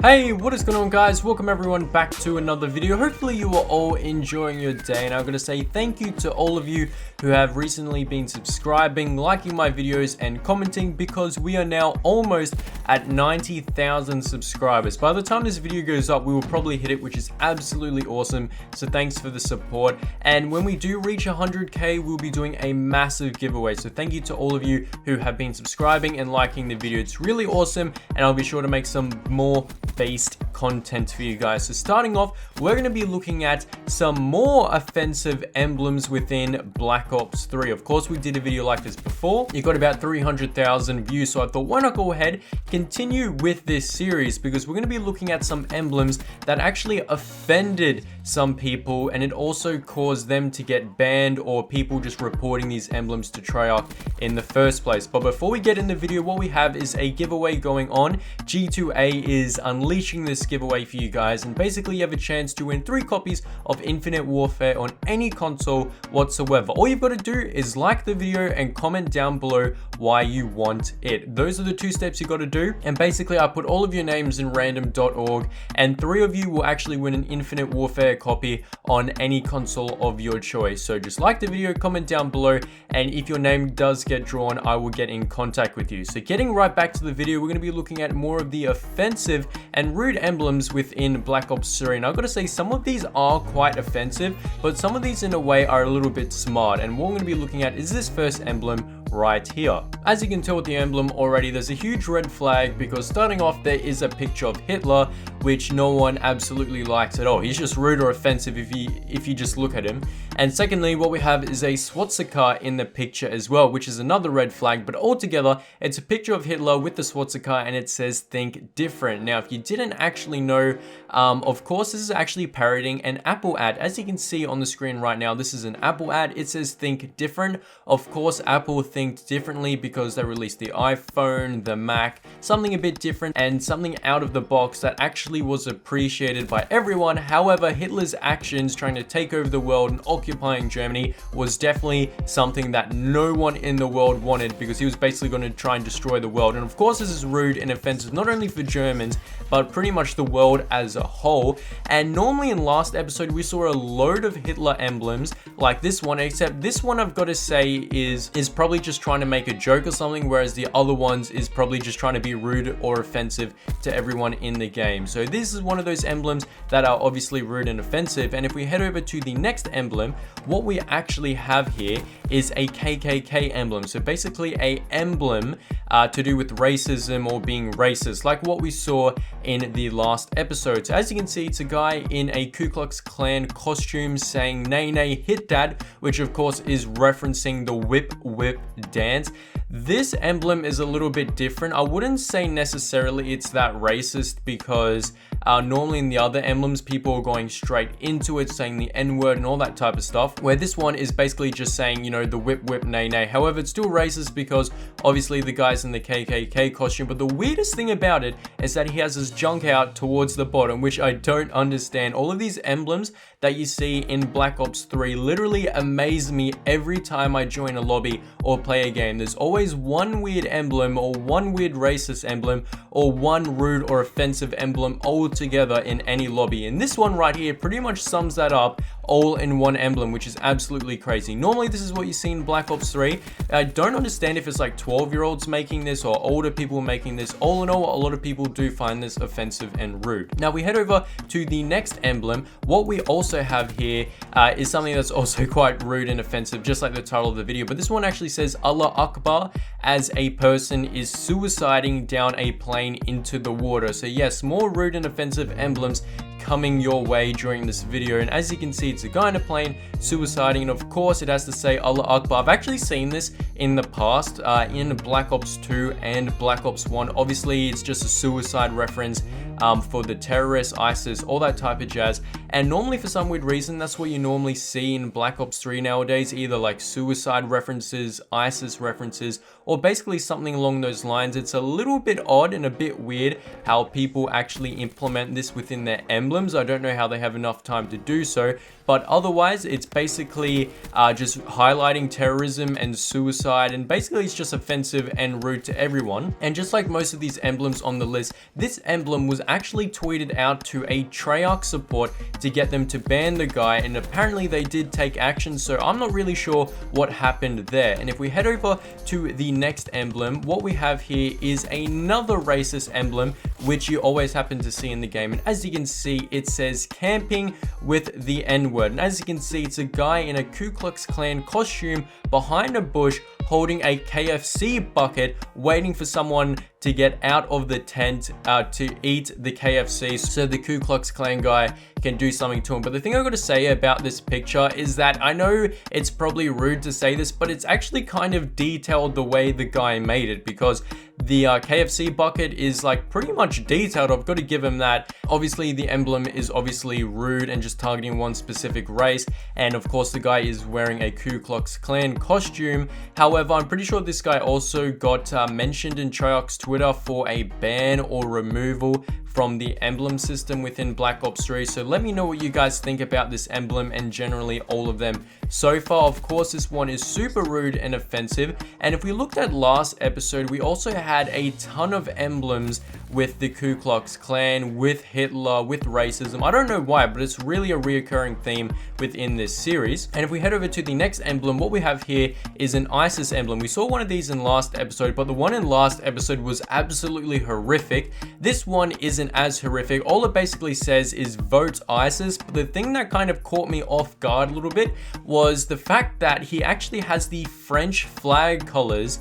Hey, what is going on, guys? Welcome everyone back to another video. Hopefully you are all enjoying your day, and I'm going to say thank you to all of you who have recently been subscribing, liking my videos and commenting, because we are now almost at 90,000 subscribers. By the time this video goes up, we will probably hit it, which is absolutely awesome. So thanks for the support. And when we do reach 100k, we'll be doing a massive giveaway. So thank you to all of you who have been subscribing and liking the video. It's really awesome, and I'll be sure to make some more based content for you guys. So starting off, we're going to be looking at some more offensive emblems within Black Ops 3. Of course, we did a video like this before. You got about 300,000 views, so I thought, why not go ahead, continue with this series, because we're going to be looking at some emblems that actually offended some people, and it also caused them to get banned, or people just reporting these emblems to Treyarch in the first place. But before we get in the video, what we have is a giveaway going on. G2A is unleashing this giveaway for you guys, and basically you have a chance to win 3 copies of Infinite Warfare on any console whatsoever. All you've got to do is like the video and comment down below why you want it. Those are the 2 steps you got to do, and basically I put all of your names in random.org, and 3 of you will actually win an Infinite Warfare copy on any console of your choice. So just like the video, comment down below, and if your name does get drawn, I will get in contact with you. So getting right back to the video, we're going to be looking at more of the offensive and rude emblems within Black Ops 3. And I've got to say, some of these are quite offensive, but some of these in a way are a little bit smart. And what we're going to be looking at is this first emblem right here. As you can tell with the emblem already, there's a huge red flag, because starting off, there is a picture of Hitler, which no one absolutely likes at all. He's just rude or offensive if you just look at him. And secondly, what we have is a swastika in the picture as well, which is another red flag. But altogether, it's a picture of Hitler with the swastika, and it says "Think Different." Now, if you didn't actually know, of course, this is actually parodying an Apple ad. As you can see on the screen right now, this is an Apple ad. It says "Think Different." Of course, Apple think differently because they released the iPhone, the Mac, something a bit different and something out of the box that actually was appreciated by everyone. However, Hitler's actions trying to take over the world and occupying Germany was definitely something that no one in the world wanted, because he was basically going to try and destroy the world. And of course, this is rude and offensive not only for Germans, but pretty much the world as a whole. And normally in last episode, we saw a load of Hitler emblems like this one, except this one, I've got to say, is probably just trying to make a joke or something, whereas the other ones is probably just trying to be rude or offensive to everyone in the game. So this is one of those emblems that are obviously rude and offensive. And if we head over to the next emblem, what we actually have here is a KKK emblem. So basically a emblem to do with racism or being racist, like what we saw in the last episode. So as you can see, it's a guy in a Ku Klux Klan costume saying "Nay, nay, hit that," which of course is referencing the whip whip dance. This emblem is a little bit different. I wouldn't say necessarily it's that racist, because normally in the other emblems, people are going straight into it, saying the N-word and all that type of stuff, where this one is basically just saying, you know, the whip whip nay nay. However, it's still racist because obviously the guy's in the KKK costume. But the weirdest thing about it is that he has his junk out towards the bottom, which I don't understand. All of these emblems that you see in Black Ops 3 literally amaze me every time I join a lobby or play a game. There's always one weird emblem, or one weird racist emblem, or one rude or offensive emblem all together in any lobby. And this one right here pretty much sums that up all in one emblem, which is absolutely crazy. Normally this is what you see in Black Ops 3. I don't understand if it's like 12-year-olds making this or older people making this. All in all, a lot of people do find this offensive and rude. Now we head over to the next emblem. What we also have here is something that's also quite rude and offensive, just like the title of the video. But this one actually says Allah Akbar, as a person is suiciding down a plane into the water. So yes, more rude and offensive emblems coming your way during this video. And as you can see, it's a guy in a plane suiciding, and of course it has to say Allah Akbar. I've actually seen this in the past in Black Ops 2 and Black Ops 1. Obviously it's just a suicide reference for the terrorists, ISIS, all that type of jazz. And normally for some weird reason, that's what you normally see in Black Ops 3 nowadays, either like suicide references, ISIS references, or basically something along those lines. It's a little bit odd and a bit weird how people actually implement this within their emblems. emblems. I don't know how they have enough time to do so, but otherwise it's basically just highlighting terrorism and suicide, and basically it's just offensive and rude to everyone. And just like most of these emblems on the list, this emblem was actually tweeted out to a Treyarch support to get them to ban the guy, and apparently they did take action, so I'm not really sure what happened there. And if we head over to the next emblem, what we have here is another racist emblem, which you always happen to see in the game. And as you can see, it says camping with the Nword. And as you can see, it's a guy in a Ku Klux Klan costume behind a bush holding a KFC bucket, waiting for someone to get out of the tent to eat the KFC so the Ku Klux Klan guy can do something to him. But the thing I gotta say about this picture is that I know it's probably rude to say this, but it's actually kind of detailed the way the guy made it, because the KFC bucket is like pretty much detailed. I've got to give him that. Obviously the emblem is obviously rude and just targeting one specific race, and of course the guy is wearing a Ku Klux Klan costume. However, I'm pretty sure this guy also got mentioned in Treyarch's Twitter for a ban or removal from the emblem system within Black Ops 3. So let me know what you guys think about this emblem and generally all of them so far. Of course, this one is super rude and offensive. And if we looked at last episode, we also had a ton of emblems with the Ku Klux Klan, with Hitler, with racism. I don't know why, but it's really a reoccurring theme within this series. And if we head over to the next emblem, what we have here is an ISIS emblem. We saw one of these in last episode, but the one in last episode was absolutely horrific. This one isn't as horrific. All it basically says is vote ISIS. But the thing that kind of caught me off guard a little bit was the fact that he actually has the French flag colors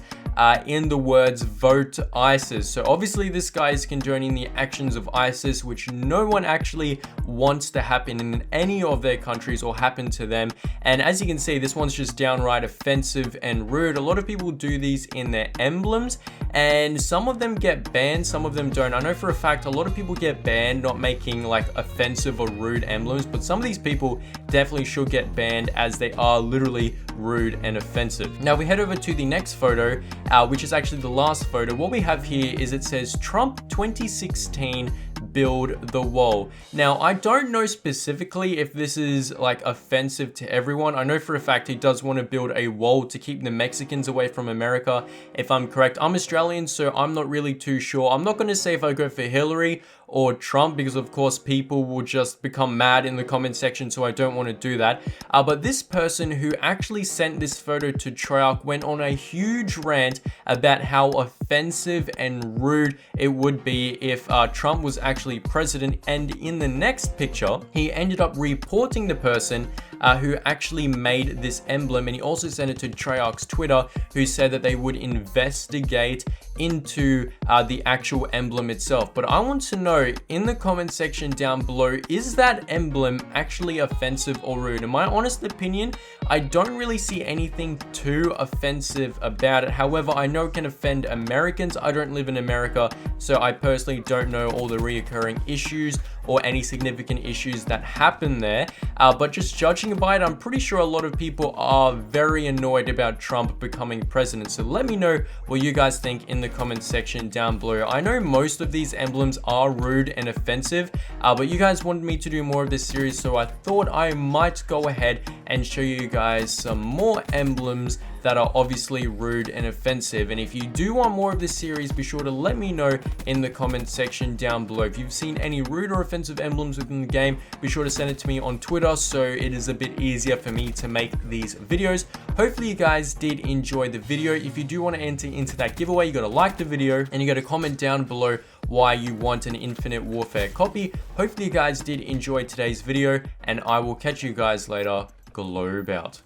in the words vote ISIS. So obviously this guy is condoning the actions of ISIS, which no one actually wants to happen in any of their countries or happen to them. And as you can see, this one's just downright offensive and rude. A lot of people do these in their emblems, and some of them get banned, some of them don't. I know for a fact a lot of people get banned not making like offensive or rude emblems, but some of these people definitely should get banned as they are literally rude and offensive. Now we head over to the next photo, which is actually the last photo. What we have here is it says Trump 2016 build the wall. Now I don't know specifically if this is like offensive to everyone. I know for a fact he does want to build a wall to keep the Mexicans away from America, if I'm correct. I'm Australian, so I'm not really too sure. I'm not going to say if I go for Hillary or Trump, because of course people will just become mad in the comment section, so I don't want to do that. But this person who actually sent this photo to Treyarch went on a huge rant about how offensive and rude it would be if Trump was actually president. And in the next picture, he ended up reporting the person who actually made this emblem, and he also sent it to Treyarch's Twitter, who said that they would investigate into the actual emblem itself. But I want to know in the comment section down below, is that emblem actually offensive or rude? In my honest opinion, I don't really see anything too offensive about it. However, I know it can offend Americans. I don't live in America, so I personally don't know all the reoccurring issues or any significant issues that happen there. But just judging by it, I'm pretty sure a lot of people are very annoyed about Trump becoming president. So let me know what you guys think in the comment section down below. I know most of these emblems are rude and offensive, but you guys wanted me to do more of this series, so I thought I might go ahead and show you guys some more emblems that are obviously rude and offensive. And if you do want more of this series, be sure to let me know in the comment section down below. If you've seen any rude or offensive emblems within the game, be sure to send it to me on Twitter, so it is a bit easier for me to make these videos. Hopefully you guys did enjoy the video. If you do want to enter into that giveaway, you got to like the video and you got to comment down below why you want an Infinite Warfare copy. Hopefully you guys did enjoy today's video, and I will catch you guys later. Globe out.